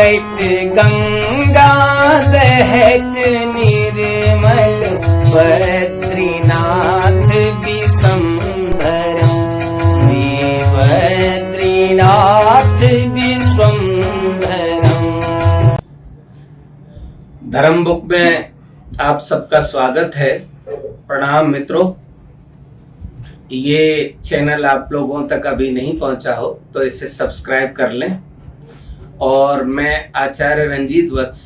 बहत गंगा बहत निर्मल बद्रीनाथ विश्वम्भरम् श्री बद्रीनाथ विश्वम्भरम्। धर्म बुक में आप सबका स्वागत है। प्रणाम मित्रों। ये चैनल आप लोगों तक अभी नहीं पहुंचा हो तो इसे सब्सक्राइब कर लें। और मैं आचार्य रंजीत वत्स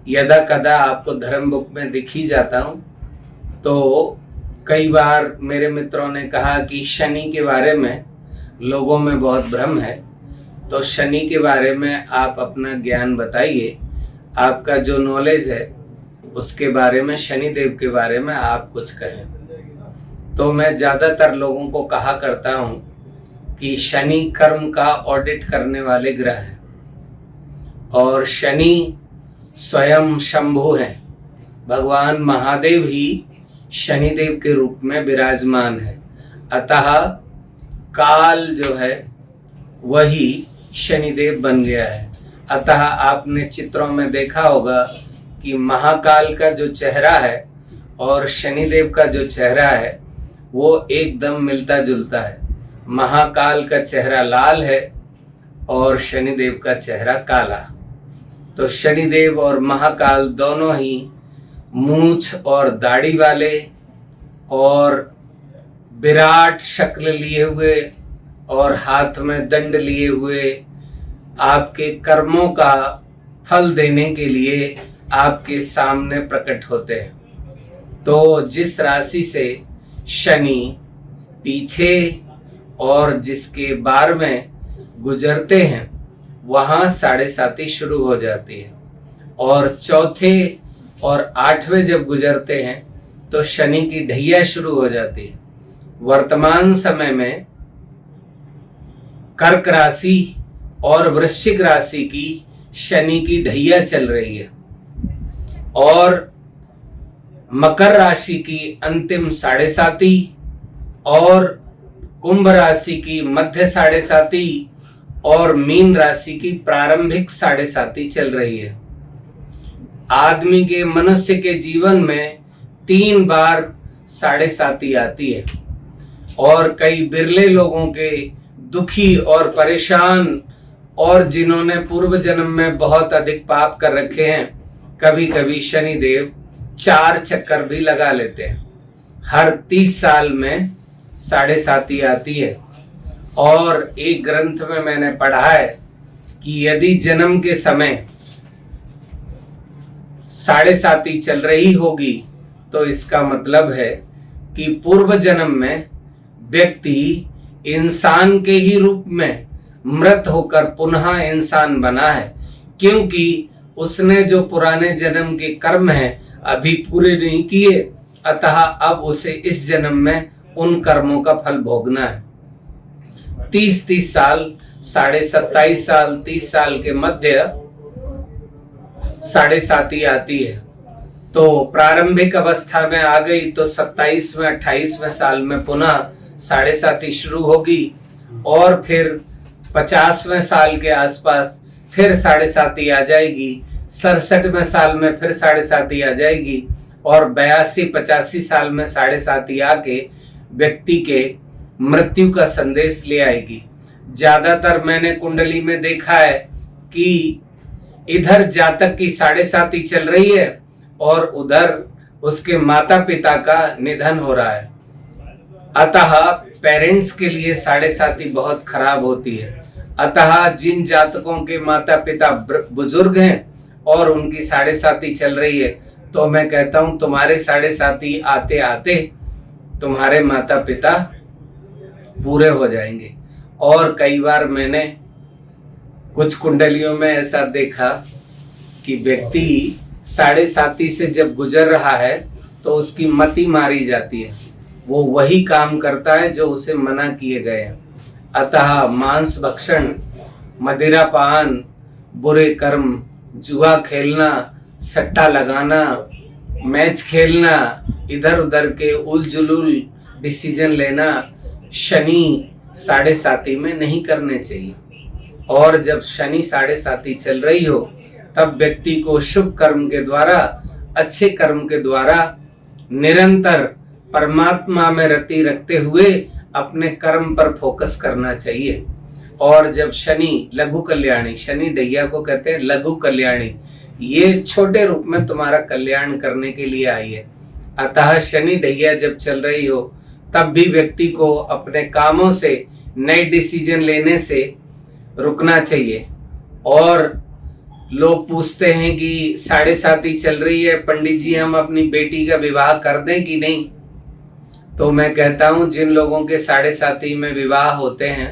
यदा कदा आपको धर्म बुक में दिख ही जाता हूं। तो कई बार मेरे मित्रों ने कहा कि शनि के बारे में लोगों में बहुत भ्रम है, तो शनि के बारे में आप अपना ज्ञान बताइए। आपका जो नॉलेज है उसके बारे में, शनिदेव के बारे में आप कुछ कहें। तो मैं ज़्यादातर लोगों को कहा करता हूँ कि शनि कर्म का ऑडिट करने वाले ग्रह हैं और शनि स्वयं शंभु हैं। भगवान महादेव ही शनिदेव के रूप में विराजमान है। अतः काल जो है वही शनिदेव बन गया है। अतः आपने चित्रों में देखा होगा कि महाकाल का जो चेहरा है और शनिदेव का जो चेहरा है वो एकदम मिलता जुलता है। महाकाल का चेहरा लाल है और शनिदेव का चेहरा काला। तो शनिदेव और महाकाल दोनों ही मूंछ और दाढ़ी वाले और विराट शक्ल लिए हुए और हाथ में दंड लिए हुए आपके कर्मों का फल देने के लिए आपके सामने प्रकट होते हैं। तो जिस राशि से शनि पीछे और जिसके 12वें गुजरते हैं वहाँ 7.5 शुरू हो जाती है और चौथे और 8वें जब गुजरते हैं तो शनि की ढैया शुरू हो जाती है। वर्तमान समय में कर्क राशि और वृश्चिक राशि की शनि की ढैया चल रही है और मकर राशि की अंतिम 7.5 और कुंभ राशि की मध्य 7.5 और मीन राशि की प्रारंभिक 7.5 चल रही है। आदमी के, मनुष्य के जीवन में 3 बार 7.5 आती है और कई बिरले लोगों के दुखी और परेशान और जिन्होंने पूर्व जन्म में बहुत अधिक पाप कर रखे हैं, कभी कभी शनिदेव 4 चक्कर भी लगा लेते हैं। हर 30 साल में 7.5 आती है। और एक ग्रंथ में मैंने पढ़ा है कि यदि जन्म के समय 7.5 चल रही होगी तो इसका मतलब है कि पूर्व जन्म में व्यक्ति इंसान के ही रूप में मृत होकर पुनः इंसान बना है, क्योंकि उसने जो पुराने जन्म के कर्म हैं अभी पूरे नहीं किए। अतः अब उसे इस जन्म में उन कर्मों का फल भोगना है। 30 साल, 27.5 साल, 30 साल के मध्य 7.5 आती है। तो प्रारंभिक अवस्था में आ गई तो 27वें 28वें साल में पुनः 7.5 शुरू होगी और फिर 50वें साल के आसपास फिर 7.5 आ जाएगी। 67वें साल में फिर 7.5 आ जाएगी और 82-85 साल में 7.5 आके व्यक्ति के मृत्यु का संदेश ले आएगी। ज्यादातर मैंने कुंडली में देखा है कि इधर जातक की 7.5 चल रही है और उधर उसके माता पिता का निधन हो रहा है। अतः पेरेंट्स के लिए 7.5 बहुत खराब होती है। अतः जिन जातकों के माता पिता बुजुर्ग हैं और उनकी 7.5 चल रही है, तो मैं कहता हूं तुम्हारे 7.5 आते आते तुम्हारे माता पिता पूरे हो जाएंगे। और कई बार मैंने कुछ कुंडलियों में ऐसा देखा कि व्यक्ति 7.5 से जब गुजर रहा है तो उसकी मति मारी जाती है। वो वही काम करता है जो उसे मना किए गए हैं। अतः मांस भक्षण, मदिरा पान, बुरे कर्म, जुआ खेलना, सट्टा लगाना, मैच खेलना, इधर उधर के उलझुलूल डिसीजन लेना शनि 7.5 में नहीं करने चाहिए। और जब शनि 7.5 चल रही हो तब व्यक्ति को शुभ कर्म के द्वारा, अच्छे कर्म के द्वारा निरंतर परमात्मा में रति रखते हुए अपने कर्म पर फोकस करना चाहिए। और जब शनि लघु कल्याणी, शनि ढैया को कहते हैं लघु कल्याणी, ये छोटे रूप में तुम्हारा कल्याण करने के लिए आई है। अतः शनि ढैया जब चल रही हो तब भी व्यक्ति को अपने कामों से, नए डिसीजन लेने से रुकना चाहिए। और लोग पूछते हैं कि 7.5 चल रही है, पंडित जी हम अपनी बेटी का विवाह कर दें कि नहीं? तो मैं कहता हूं जिन लोगों के 7.5 में विवाह होते हैं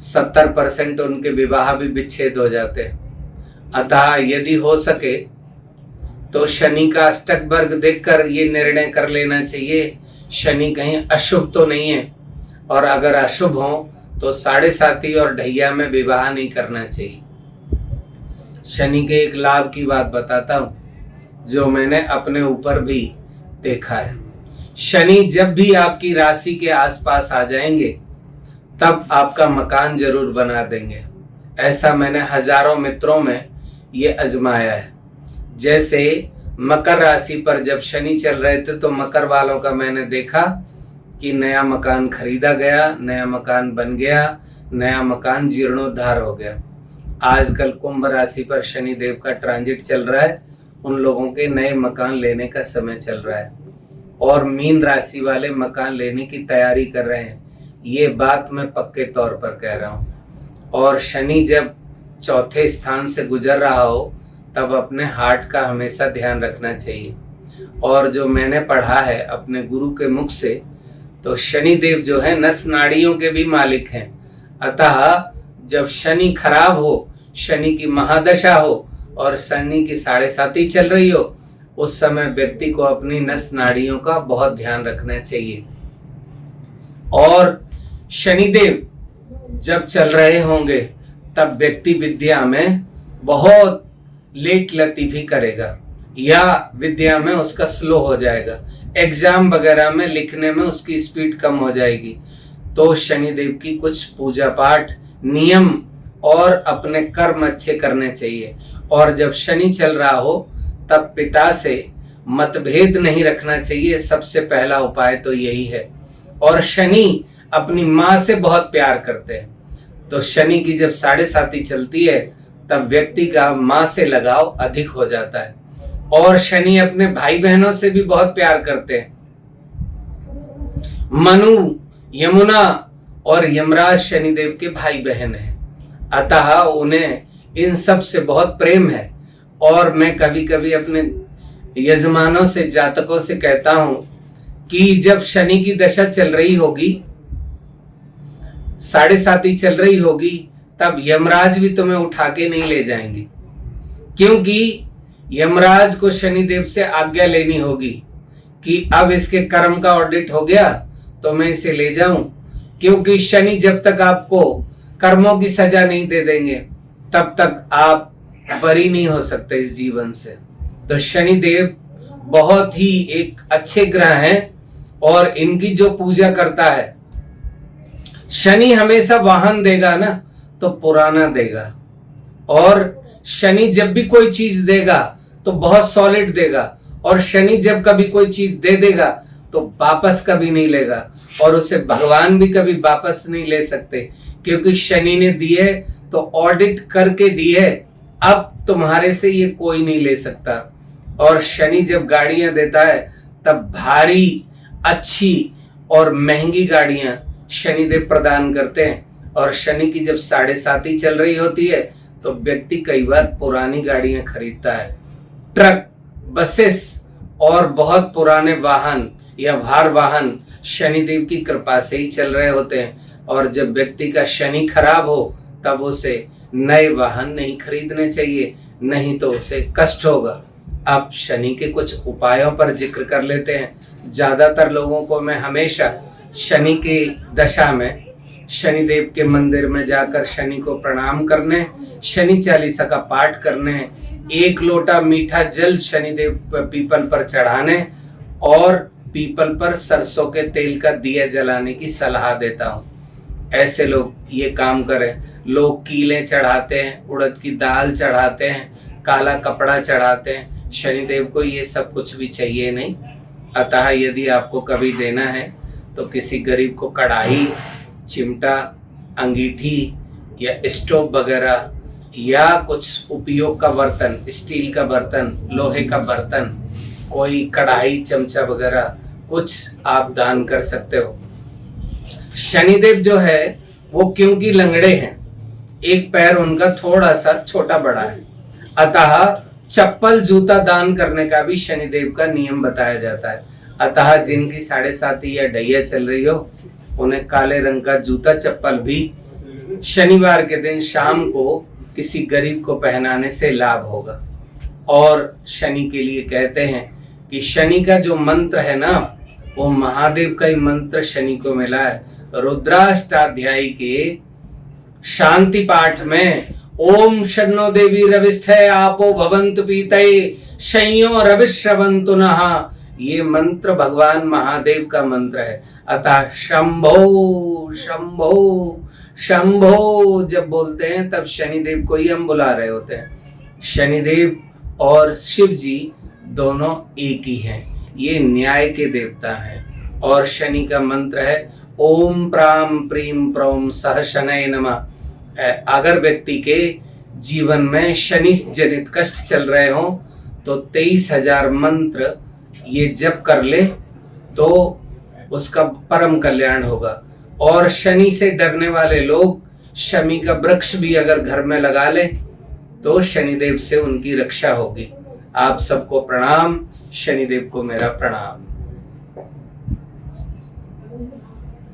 70% उनके विवाह भी विच्छेद हो जाते हैं। अतः यदि हो सके तो शनि का अष्टक वर्ग देखकर ये निर्णय कर लेना चाहिए शनि कहीं अशुभ तो नहीं है, और अगर अशुभ हो तो 7.5 और ढैया में विवाह नहीं करना चाहिए। शनि के एक लाभ की बात बताता हूं जो मैंने अपने ऊपर भी देखा है। शनि जब भी आपकी राशि के आसपास आ जाएंगे तब आपका मकान जरूर बना देंगे। ऐसा मैंने हजारों मित्रों में ये आजमाया है। जैसे मकर राशि पर जब शनि चल रहे थे तो मकर वालों का मैंने देखा कि नया मकान खरीदा गया, नया मकान बन गया, नया मकान जीर्णोद्धार हो गया। आजकल कुंभ राशि पर शनि देव का ट्रांजिट चल रहा है, उन लोगों के नए मकान लेने का समय चल रहा है। और मीन राशि वाले मकान लेने की तैयारी कर रहे हैं, ये बात मैं पक्के तौर पर कह रहा हूँ। और शनि जब चौथे स्थान से गुजर रहा हो तब अपने हार्ट का हमेशा ध्यान रखना चाहिए। और जो मैंने पढ़ा है अपने गुरु के मुख से, तो शनि देव जो है नस नाड़ियों के भी मालिक हैं। अतः जब शनि खराब हो, शनि की महादशा हो और शनि की 7.5 चल रही हो, उस समय व्यक्ति को अपनी नस नाड़ियों का बहुत ध्यान रखना चाहिए। और शनिदेव जब चल रहे होंगे तब व्यक्ति विद्या में बहुत लेट लतीफी करेगा या विद्या में उसका स्लो हो जाएगा, एग्जाम वगैरह में लिखने में उसकी स्पीड कम हो जाएगी। तो शनिदेव की कुछ पूजा पाठ, नियम और अपने कर्म अच्छे करने चाहिए। और जब शनि चल रहा हो तब पिता से मतभेद नहीं रखना चाहिए, सबसे पहला उपाय तो यही है। और शनि अपनी माँ से बहुत प्यार करते हैं, तो शनि की जब 7.5 चलती है तब व्यक्ति का माँ से लगाव अधिक हो जाता है। और शनि अपने भाई बहनों से भी बहुत प्यार करते हैं। मनु, यमुना और यमराज शनिदेव के भाई बहन हैं, अतः उन्हें इन सब से बहुत प्रेम है। और मैं कभी कभी अपने यजमानों से, जातकों से कहता हूं कि जब शनि की दशा चल रही होगी, 7.5 चल रही होगी, तब यमराज भी तुम्हें उठा के नहीं ले जाएंगे, क्योंकि यमराज को शनिदेव से आज्ञा लेनी होगी कि अब इसके कर्म का ऑडिट हो गया तो मैं इसे ले जाऊं। क्योंकि शनि जब तक आपको कर्मों की सजा नहीं दे देंगे तब तक आप बरी नहीं हो सकते इस जीवन से। तो शनिदेव बहुत ही एक अच्छे ग्रह हैं और इनकी जो पूजा करता है, शनि हमेशा वाहन देगा ना तो पुराना देगा, और शनि जब भी कोई चीज देगा तो बहुत सॉलिड देगा, और शनि जब कभी कोई चीज दे देगा तो वापस कभी नहीं लेगा, और उसे भगवान भी कभी वापस नहीं ले सकते, क्योंकि शनि ने दी है तो ऑडिट करके दी है, अब तुम्हारे से ये कोई नहीं ले सकता। और शनि जब गाड़ियां देता है तब भारी, अच्छी और महंगी गाड़ियां शनिदेव प्रदान करते हैं। और शनि की जब 7.5 चल रही होती है तो व्यक्ति कई बार पुरानी गाड़ियां खरीदता है, ट्रक, बसेस और बहुत पुराने वाहन या भार वाहन शनिदेव की कृपा से ही चल रहे होते हैं। और जब व्यक्ति का शनि खराब हो तब उसे नए वाहन नहीं खरीदने चाहिए, नहीं तो उसे कष्ट होगा। अब शनि के कुछ उपायों पर जिक्र कर लेते हैं। ज्यादातर लोगों को मैं हमेशा शनि की दशा में शनिदेव के मंदिर में जाकर शनि को प्रणाम करने, शनि चालीसा का पाठ करने, 1 लोटा मीठा जल शनिदेव पीपल पर चढ़ाने और पीपल पर सरसों के तेल का दिया जलाने की सलाह देता हूँ। ऐसे लोग ये काम करें। लोग कीले चढ़ाते हैं, उड़द की दाल चढ़ाते हैं, काला कपड़ा चढ़ाते हैं। शनिदेव को ये सब कुछ भी चाहिए नहीं। अतः यदि आपको कभी देना है तो किसी गरीब को कढ़ाई, चिमटा, अंगीठी या स्टोव वगैरह या कुछ उपयोग का बर्तन, स्टील का बर्तन, लोहे का बर्तन, कोई कढ़ाई, चमचा वगैरह कुछ आप दान कर सकते हो। शनिदेव जो है वो क्योंकि लंगड़े हैं, एक पैर उनका थोड़ा सा छोटा बड़ा है, अतः चप्पल जूता दान करने का भी शनिदेव का नियम बताया जाता है। अतः जिनकी 7.5 या डैया चल रही हो उन्हें काले रंग का जूता चप्पल भी शनिवार के दिन शाम को किसी गरीब को पहनाने से लाभ होगा। और शनि के लिए कहते हैं कि शनि का जो मंत्र है ना, वो महादेव का ही मंत्र शनि को मिला है। रुद्राष्टाध्यायी के शांति पाठ में ओम शन्नो देवी रविष्ठे आपो भवन्तु पीतये शय्यो रविश्रवन्तु नः, ये मंत्र भगवान महादेव का मंत्र है। अतः शंभो शंभो शंभो जब बोलते हैं तब शनिदेव को ही हम बुला रहे होते हैं। शनिदेव और शिव जी दोनों एक ही हैं, ये न्याय के देवता हैं। और शनि का मंत्र है ओम प्राम प्रीम प्रौम सह शनय नमः। अगर व्यक्ति के जीवन में शनि जनित कष्ट चल रहे हो तो 23,000 मंत्र ये जप कर ले तो उसका परम कल्याण होगा। और शनि से डरने वाले लोग शमी का वृक्ष भी अगर घर में लगा ले तो शनिदेव से उनकी रक्षा होगी। आप सबको प्रणाम, शनिदेव को मेरा प्रणाम।